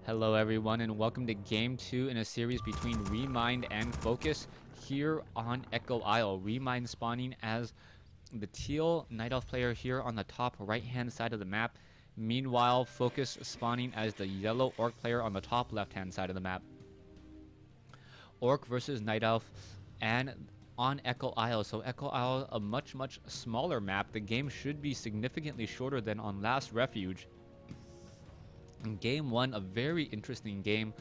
Hello everyone and welcome to game 2 in a series between Remind and Focus here on Echo Isle. Remind spawning as the teal Night Elf player here on the top right hand side of the map. Meanwhile, Focus spawning as the yellow Orc player on the top left hand side of the map. Orc versus Night Elf and on Echo Isle. So Echo Isle, a much smaller map. The game should be significantly shorter than on Last Refuge. In game 1, a very interesting game.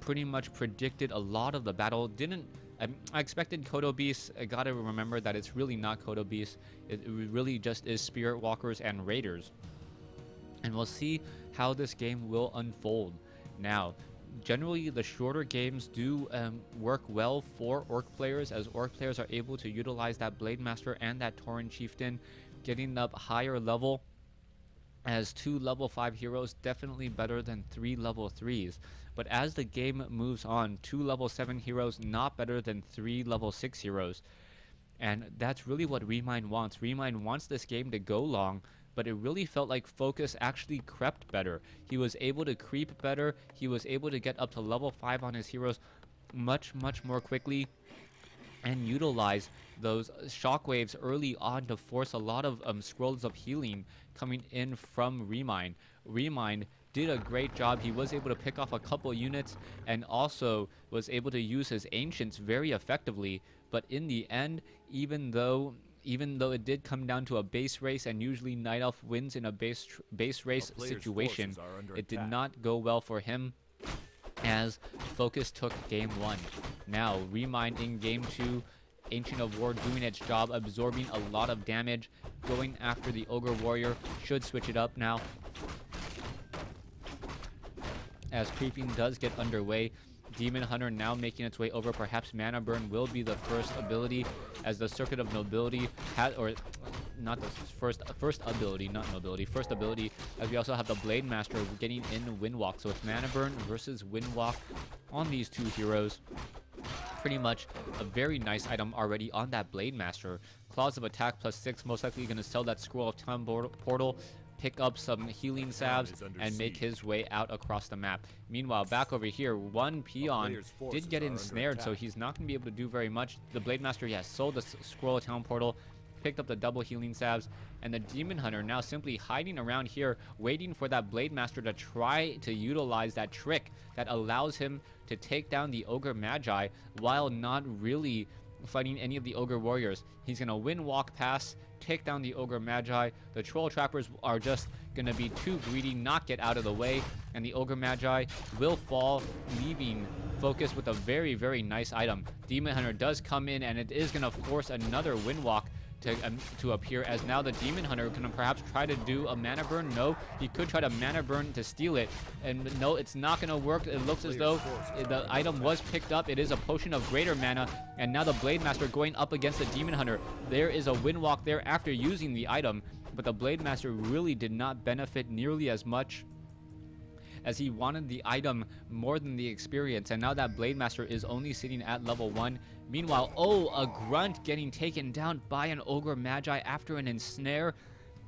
Pretty much predicted a lot of the battle. I expected Kodo Beasts. I gotta remember that it's really not Kodo Beasts. It really just is Spirit Walkers and Raiders. And we'll see how this game will unfold. Now, generally the shorter games do work well for Orc players, as Orc players are able to utilize that Blade Master and that Tauren Chieftain, getting up higher level. As 2 level 5 heroes, definitely better than 3 level 3s. But as the game moves on, 2 level 7 heroes not better than 3 level 6 heroes. And that's really what Remind wants. Remind wants this game to go long, but it really felt like Focus actually crept better. He was able to creep better. He was able to get up to level 5 on his heroes much more quickly, and utilize those shockwaves early on to force a lot of scrolls of healing coming in from Remind. Remind did a great job. He was able to pick off a couple units and also was able to use his Ancients very effectively. But in the end, even though it did come down to a base race, and usually Night Elf wins in a base race situation, it did not go well for him, as Focus took game 1. Now, Remind in game 2, Ancient of War doing its job, absorbing a lot of damage, going after the Ogre Warrior. Should switch it up now, as creeping does get underway. Demon Hunter now making its way over. Perhaps Mana Burn will be the first ability, as the Circuit of Nobility had, or not the first ability, as we also have the Blade Master getting in Windwalk. So it's Mana Burn versus Windwalk on these two heroes. Pretty much a very nice item already on that Blade Master. Claws of Attack +6, most likely going to sell that Scroll of Time portal, pick up some healing salves, and make his way out across the map. Meanwhile, back over here, one peon did get ensnared, so he's not going to be able to do very much. The Blade Master, yes, sold the Scroll of Town portal, picked up the double healing salves, and the Demon Hunter now simply hiding around here, waiting for that Blade Master to try to utilize that trick that allows him to take down the Ogre Magi while not really fighting any of the Ogre Warriors. He's going to Windwalk pass, take down the Ogre Magi. The Troll Trappers are just going to be too greedy, not get out of the way, and the Ogre Magi will fall, leaving Focus with a very nice item. Demon Hunter does come in, and it is going to force another Windwalk to appear, as now the Demon Hunter can perhaps try to do a Mana Burn. No, he could try to Mana Burn to steal it, and no, it's not going to work. It looks as though the item was picked up. It is a Potion of Greater Mana, and now the Blade Master going up against the Demon Hunter. There is a Windwalk there after using the item, but the Blade Master really did not benefit nearly as much, as he wanted the item more than the experience, and now that Blade Master is only sitting at level 1. Meanwhile, oh, a Grunt getting taken down by an Ogre Magi after an ensnare,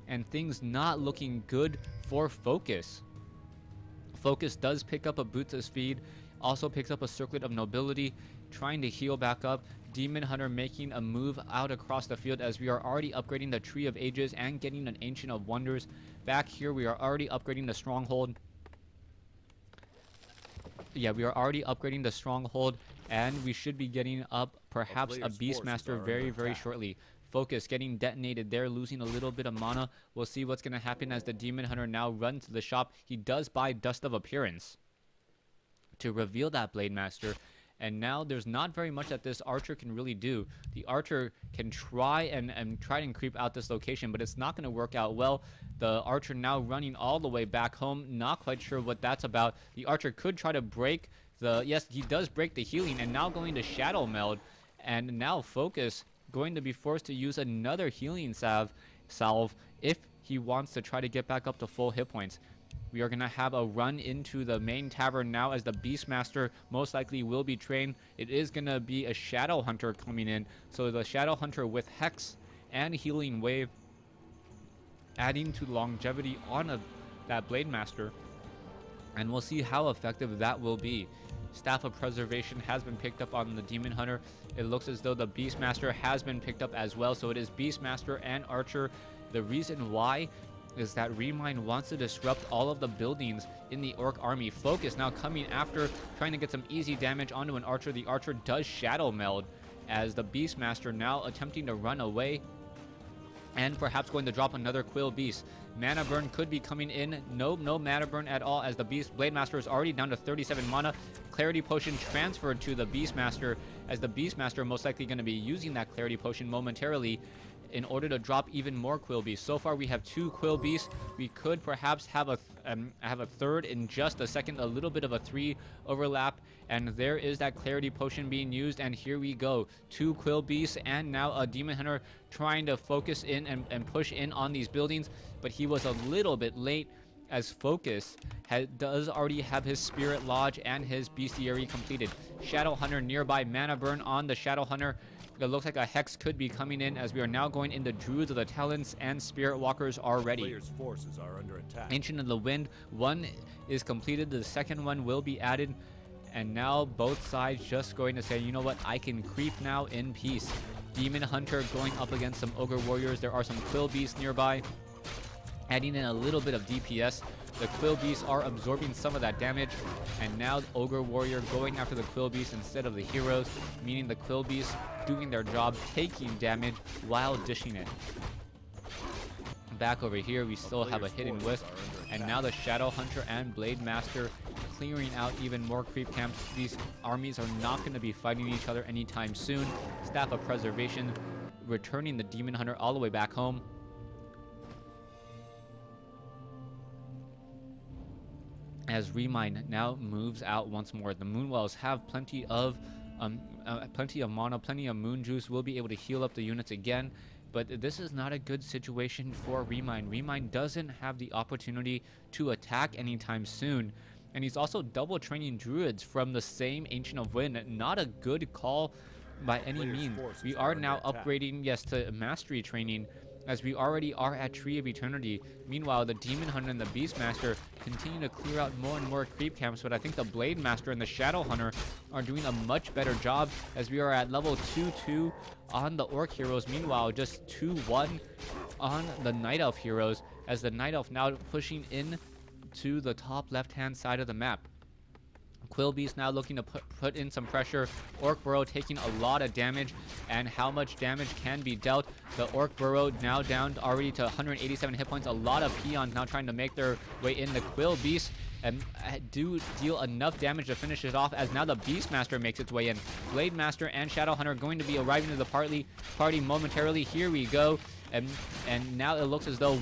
and things not looking good for Focus. Focus does pick up a Boots of Speed, also picks up a Circlet of Nobility, trying to heal back up. Demon Hunter making a move out across the field, as we are already upgrading the Tree of Ages and getting an Ancient of Wonders. Back here, we are already upgrading the Stronghold. Yeah, we are already upgrading the Stronghold, and we should be getting up perhaps a Beastmaster very shortly. Focus getting detonated there, losing a little bit of mana. We'll see what's going to happen as the Demon Hunter now runs to the shop. He does buy Dust of Appearance to reveal that Blade Master, and now there's not very much that this Archer can really do. The Archer can try and creep out this location, but it's not going to work out well. The Archer now running all the way back home, not quite sure what that's about. The Archer could try to break the, yes, he does break the healing, and now going to Shadow Meld, and now Focus going to be forced to use another healing salve if he wants to try to get back up to full hit points. We are going to have a run into the main tavern now, as the Beastmaster most likely will be trained. It is going to be a Shadow Hunter coming in, so the Shadow Hunter with Hex and Healing Wave, adding to longevity on that Blade Master. and we'll see how effective that will be. Staff of Preservation has been picked up on the Demon Hunter. It looks as though the Beastmaster has been picked up as well, so it is Beastmaster and Archer. The reason why is that Remind wants to disrupt all of the buildings in the Orc army. Focus now coming after, trying to get some easy damage onto an Archer. The Archer does Shadow Meld, as the Beastmaster now attempting to run away and perhaps going to drop another Quill Beast. Mana Burn could be coming in. No Mana Burn at all, as the Blade Master is already down to 37 mana. Clarity Potion transferred to the Beastmaster, as the Beastmaster most likely going to be using that Clarity Potion momentarily in order to drop even more Quill Beasts. So far we have 2 Quill Beasts. We could perhaps have a third in just a second, a little bit of a 3 overlap, and there is that Clarity Potion being used, and here we go. 2 Quill Beasts and now a Demon Hunter trying to focus in and push in on these buildings, but he was a little bit late, as Focus does already have his Spirit Lodge and his Bestiary completed. Shadow Hunter nearby, Mana Burn on the Shadow Hunter. It looks like a Hex could be coming in, as we are now going into Druids of the Talons, and Spirit Walkers are ready. Players' forces are under attack. Ancient of the Wind, 1 is completed, the second one will be added, and now both sides just going to say, you know what, I can creep now in peace. Demon Hunter going up against some Ogre Warriors. There are some Quill Beasts nearby, adding in a little bit of DPS. The Quill Beasts are absorbing some of that damage, and now the Ogre Warrior going after the Quill Beasts instead of the heroes, meaning the Quill Beasts doing their job, taking damage while dishing it. Back over here, we still have a Hidden Wisp, and now the Shadow Hunter and Blade Master clearing out even more creep camps. These armies are not going to be fighting each other anytime soon. Staff of Preservation returning the Demon Hunter all the way back home. As Remind now moves out once more. The Moonwells have plenty of mana, plenty of moon juice, will be able to heal up the units again, but this is not a good situation for Remind. Remind doesn't have the opportunity to attack anytime soon, and he's also double training Druids from the same Ancient of Wind. Not a good call by any means. We are now upgrading, yes, to Mastery training, as we already are at Tree of Eternity. Meanwhile, the Demon Hunter and the Beastmaster continue to clear out more and more creep camps, but I think the Blade Master and the Shadow Hunter are doing a much better job, as we are at level 2-2 on the Orc heroes. Meanwhile, just 2-1 on the Night Elf heroes, as the Night Elf now pushing in to the top left-hand side of the map. Quill Beast now looking to put in some pressure. Orc Burrow taking a lot of damage, and how much damage can be dealt. The Orc Burrow now down already to 187 hit points. A lot of peons now trying to make their way in. The Quill Beast and do deal enough damage to finish it off, as now the Beastmaster makes its way in. Blade Master and Shadow Hunter going to be arriving to the party momentarily. Here we go. And now it looks as though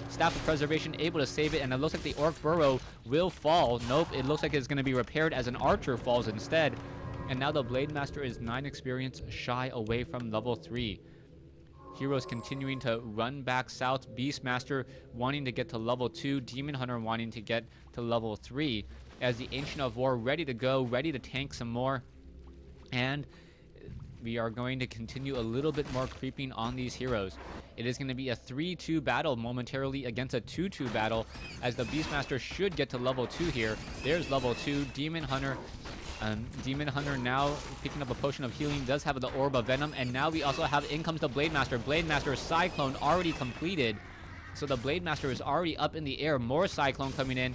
Staff of Preservation able to save it, and it looks like the Orc Burrow will fall. Nope, it looks like it's going to be repaired as an Archer falls instead. And now the Blade Master is 9 experience shy away from level 3. Heroes continuing to run back south. Beastmaster wanting to get to level 2. Demon Hunter wanting to get to level 3. As the Ancient of War ready to go, ready to tank some more. And we are going to continue a little bit more creeping on these heroes. It is going to be a 3-2 battle momentarily against a 2-2 battle, as the Beastmaster should get to level 2 here. There's level 2. Demon Hunter now picking up a potion of healing, does have the Orb of Venom, and now we also have, in comes the Blade Master. Blade Master Cyclone already completed, so the Blade Master is already up in the air. More Cyclone coming in,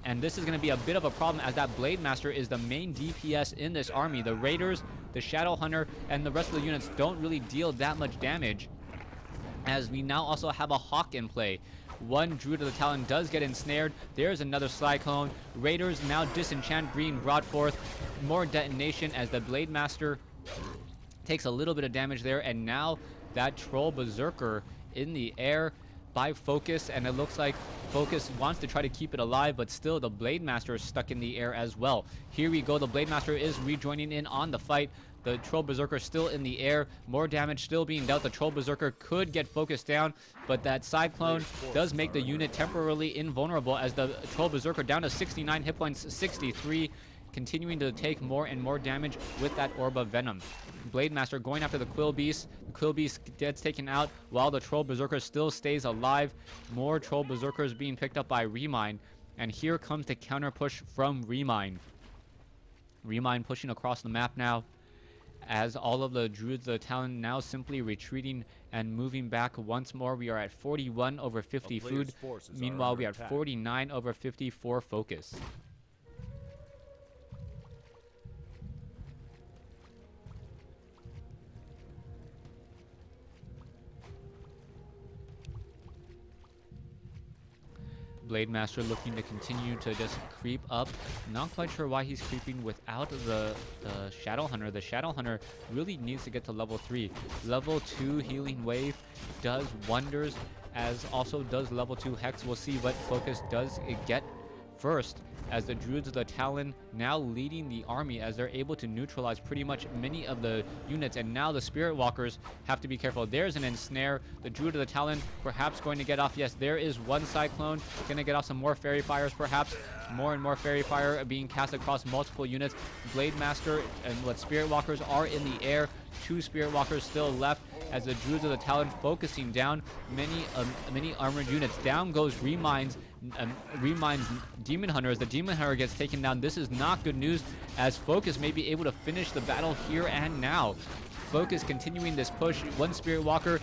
and this is going to be a bit of a problem, as that Blade Master is the main DPS in this army. The Raiders, the Shadow Hunter, and the rest of the units don't really deal that much damage, as we now also have a Hawk in play. One Druid of the Talon does get ensnared. There's another Cyclone. Raiders now Disenchant Green brought forth. More detonation, as the Blade Master takes a little bit of damage there, and now that Troll Berserker in the air by Focus, and it looks like Focus wants to try to keep it alive, but still the Blade Master is stuck in the air as well. Here we go, the Blade Master is rejoining in on the fight. The Troll Berserker still in the air. More damage still being dealt. The Troll Berserker could get focused down, but that Cyclone does make the unit temporarily invulnerable, as the Troll Berserker down to 69 hit points, 63, continuing to take more and more damage with that Orb of Venom. Blade Master going after the Quill Beast. The Quill Beast gets taken out while the Troll Berserker still stays alive. More Troll Berserkers being picked up by Remind. And here comes the counter push from Remind. Remind pushing across the map now, as all of the Druids of the Talon now simply retreating and moving back once more. We are at 41 over 50 food. Meanwhile, we are at 49 over 50 for focus. Blade Master looking to continue to just creep up. Not quite sure why he's creeping without the Shadow Hunter. The Shadow Hunter really needs to get to level 3. Level 2 Healing Wave does wonders, as also does level 2 Hex. We'll see what focus does it get first, as the Druids of the Talon now leading the army, as they're able to neutralize pretty much many of the units. And now the Spirit Walkers have to be careful. There's an ensnare. The Druid of the Talon perhaps going to get off. Yes, there is one Cyclone. Going to get off some more Fairy Fires perhaps. More and more Fairy Fire being cast across multiple units. Blade Master and what Spirit Walkers are in the air. 2 Spirit Walkers still left, as the Druids of the Talon focusing down many armored units. Down goes Remind's Demon Hunter, as the Demon Hunter gets taken down. This is not good news, as Focus may be able to finish the battle here and now. Focus continuing this push. One Spirit Walker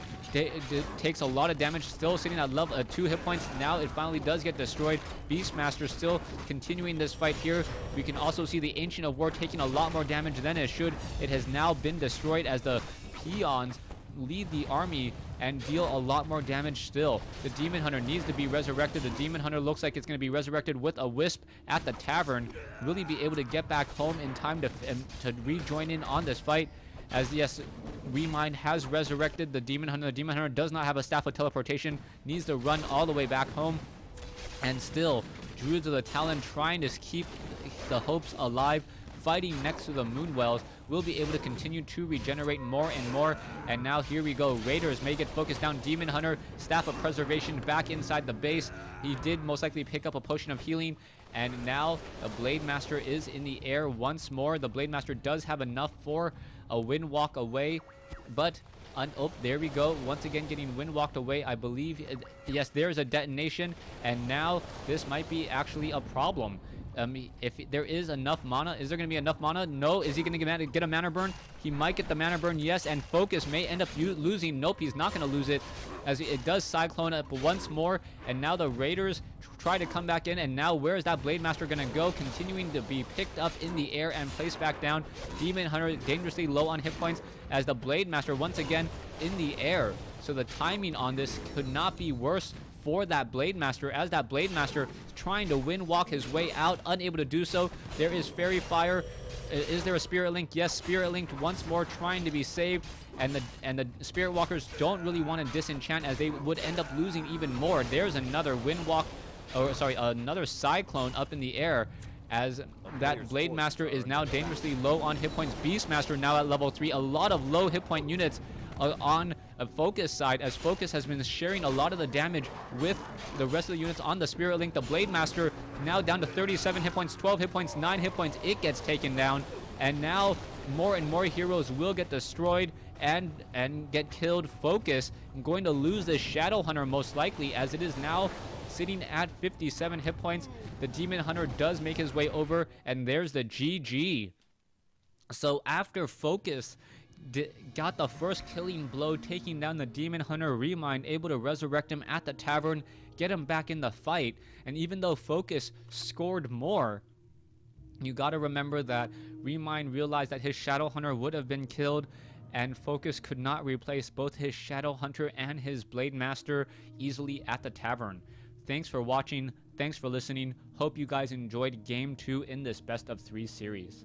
takes a lot of damage, still sitting at level 2 hit points. Now it finally does get destroyed. Beastmaster still continuing this fight here. We can also see the Ancient of War taking a lot more damage than it should. It has now been destroyed, as the Peons lead the army and deal a lot more damage still. The Demon Hunter needs to be resurrected. The Demon Hunter looks like it's going to be resurrected with a Wisp at the tavern. Really be able to get back home in time to rejoin in on this fight. As yes, Remind has resurrected the Demon Hunter. The Demon Hunter does not have a Staff of Teleportation. Needs to run all the way back home. And still, Druids of the Talon trying to keep the hopes alive. Fighting next to the Moonwells, will be able to continue to regenerate more and more. And now here we go. Raiders may get focused down. Demon Hunter, Staff of Preservation back inside the base. He did most likely pick up a Potion of Healing. And now the Blade Master is in the air once more. The Blade Master does have enough for a wind walk away, but oh, there we go. Once again getting wind walked away. I believe, yes, there's a detonation, and now this might be actually a problem. If there is enough mana, is there going to be enough mana? No. Is he going to get a mana burn? He might get the mana burn, yes, and Focus may end up losing. Nope, he's not going to lose it, as it does Cyclone up once more. And now the Raiders try to come back in, and now where is that Blade Master going to go? Continuing to be picked up in the air and placed back down. Demon Hunter dangerously low on hit points, as the Blade Master once again in the air. So the timing on this could not be worse for that Blade Master, as that Blade Master is trying to wind walk his way out, unable to do so. There is Fairy Fire. Is there a Spirit Link? Yes, Spirit Linked once more, trying to be saved. And the Spirit Walkers don't really want to disenchant, as they would end up losing even more. There's another wind walk, or sorry, another Cyclone up in the air, as that Blade Master is now dangerously low on hit points. Beastmaster now at level 3. A lot of low hit point units on a Focus side, as Focus has been sharing a lot of the damage with the rest of the units on the Spirit Link. The Blade Master now down to 37 hit points, 12 hit points, 9 hit points. It gets taken down, and now more and more heroes will get destroyed and get killed. Focus going to lose the Shadow Hunter most likely, as it is now sitting at 57 hit points. The Demon Hunter does make his way over, and there's the GG. So after Focus got the first killing blow, taking down the Demon Hunter, Remind able to resurrect him at the tavern, get him back in the fight. And even though Focus scored more, you got to remember that Remind realized that his Shadow Hunter would have been killed, and Focus could not replace both his Shadow Hunter and his Blade Master easily at the tavern. Thanks for watching. Thanks for listening. Hope you guys enjoyed Game 2 in this Best of 3 series.